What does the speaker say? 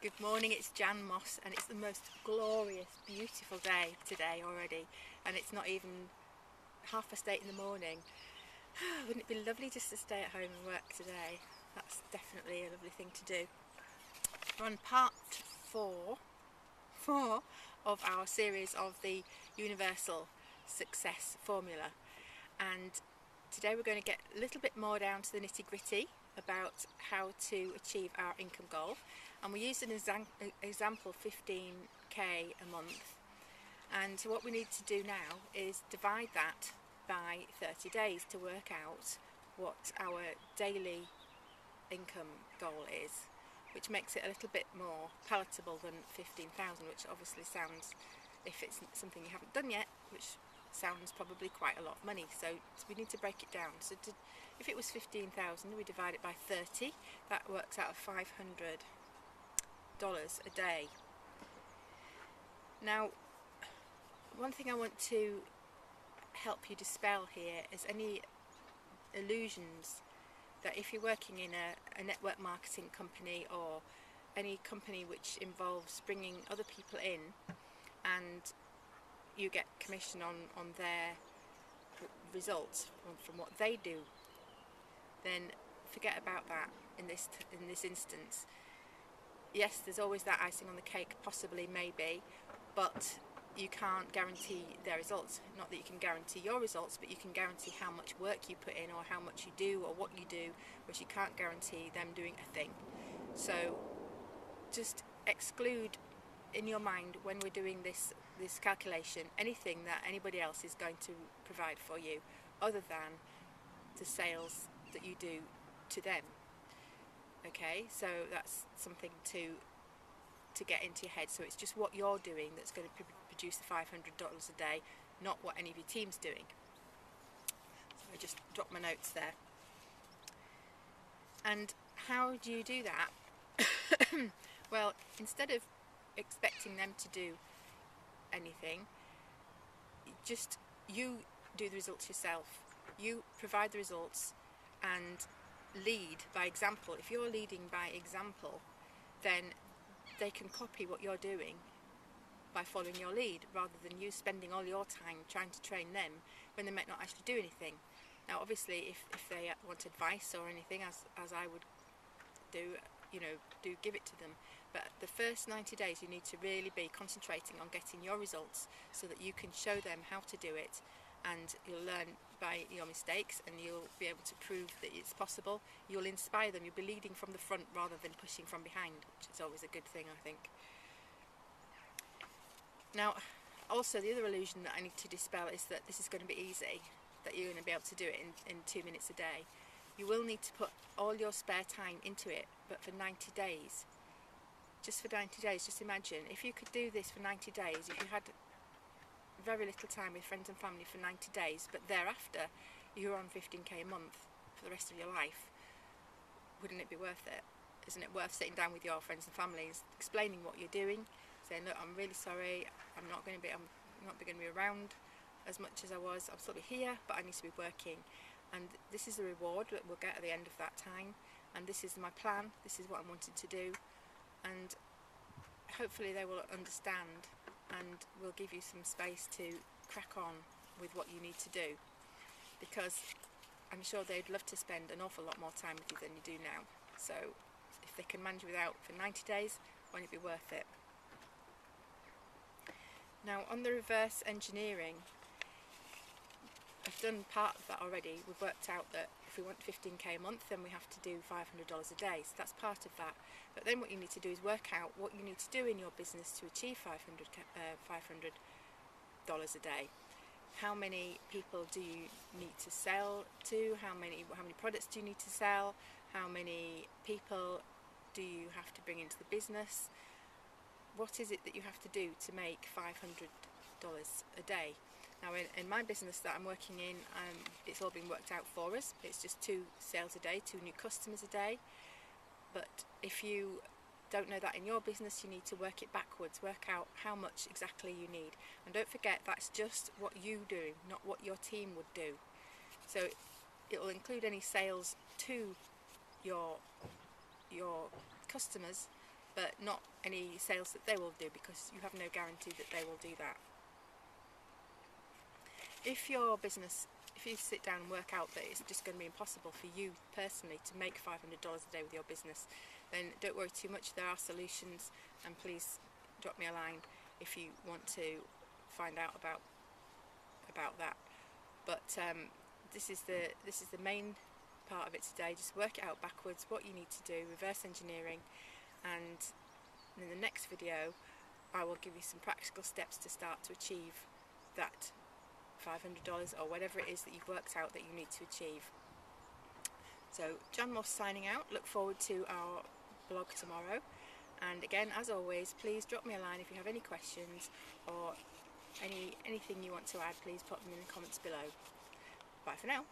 Good morning, it's Jan Moss and it's the most glorious, beautiful day today already, and it's not even 8:30 in the morning. Wouldn't it be lovely just to stay at home and work today? That's definitely a lovely thing to do. We're on part four of our series of the Universal Success Formula, and today we're going to get a little bit more down to the nitty-gritty about how to achieve our income goal. And we used an example 15k a month, and what we need to do now is divide that by 30 days to work out what our daily income goal is, which makes it a little bit more palatable than 15,000, which obviously sounds, if it's something you haven't done yet, which sounds probably quite a lot of money. So we need to break it down. So if it was 15,000, we divide it by 30, that works out at $500 a day. Now, one thing I want to help you dispel here is any illusions that if you're working in a network marketing company or any company which involves bringing other people in and you get commission on their results from what they do, then forget about that in this instance. Yes, there's always that icing on the cake, possibly, maybe, but you can't guarantee their results. Not that you can guarantee your results, but you can guarantee how much work you put in or how much you do or what you do, whereas you can't guarantee them doing a thing. So just exclude in your mind, when we're doing this calculation, anything that anybody else is going to provide for you other than the sales that you do to them. Okay, so that's something to get into your head. So it's just what you're doing that's going to produce the $500 a day, not what any of your team's doing. So I just dropped my notes there. And how do you do that? Well, instead of expecting them to do anything, just you do the results yourself. You provide the results and lead by example. If you're leading by example, then they can copy what you're doing by following your lead, rather than you spending all your time trying to train them when they might not actually do anything. Now obviously if they want advice or anything, as I would do, do give it to them. But the first 90 days you need to really be concentrating on getting your results so that you can show them how to do it, and you'll learn by your mistakes and you'll be able to prove that it's possible. You'll inspire them. You'll be leading from the front rather than pushing from behind, which is always a good thing, I think. Now, also the other illusion that I need to dispel is that this is going to be easy, that you're going to be able to do it in 2 minutes a day. You will need to put all your spare time into it, but for 90 days. Just for 90 days, just imagine if you could do this for 90 days, if you had very little time with friends and family for 90 days, but thereafter you're on 15k a month for the rest of your life. Wouldn't it be worth it? Isn't it worth sitting down with your friends and families, explaining what you're doing, saying, look, I'm really sorry, I'm not going to be around as much as I was. I'll still be here, but I need to be working, and this is the reward that we'll get at the end of that time, and this is my plan, this is what I'm wanting to do, and hopefully they will understand and will give you some space to crack on with what you need to do, because I'm sure they'd love to spend an awful lot more time with you than you do now. So if they can manage without for 90 days, won't it be worth it? Now on the reverse engineering, I've done part of that already. We've worked out that if we want 15k a month, then we have to do $500 a day, so that's part of that. But then what you need to do is work out what you need to do in your business to achieve $500 a day. How many people do you need to sell to? How many products do you need to sell? How many people do you have to bring into the business? What is it that you have to do to make $500 a day? Now in my business that I'm working in, it's all been worked out for us. It's just 2 sales a day, 2 new customers a day. But if you don't know that in your business, you need to work it backwards, work out how much exactly you need. And don't forget, that's just what you do, not what your team would do. So it will include any sales to your customers, but not any sales that they will do, because you have no guarantee that they will do that. If your business, if you sit down and work out that it's just going to be impossible for you personally to make $500 a day with your business, then don't worry too much. There are solutions, and please drop me a line if you want to find out about that. But this is the main part of it today. Just work it out backwards, what you need to do, reverse engineering, and in the next video I will give you some practical steps to start to achieve that $500 or whatever it is that you've worked out that you need to achieve. So Jan Moss signing out. Look forward to our blog tomorrow, and again, as always, please drop me a line if you have any questions or anything you want to add. Please put them in the comments below. Bye for now.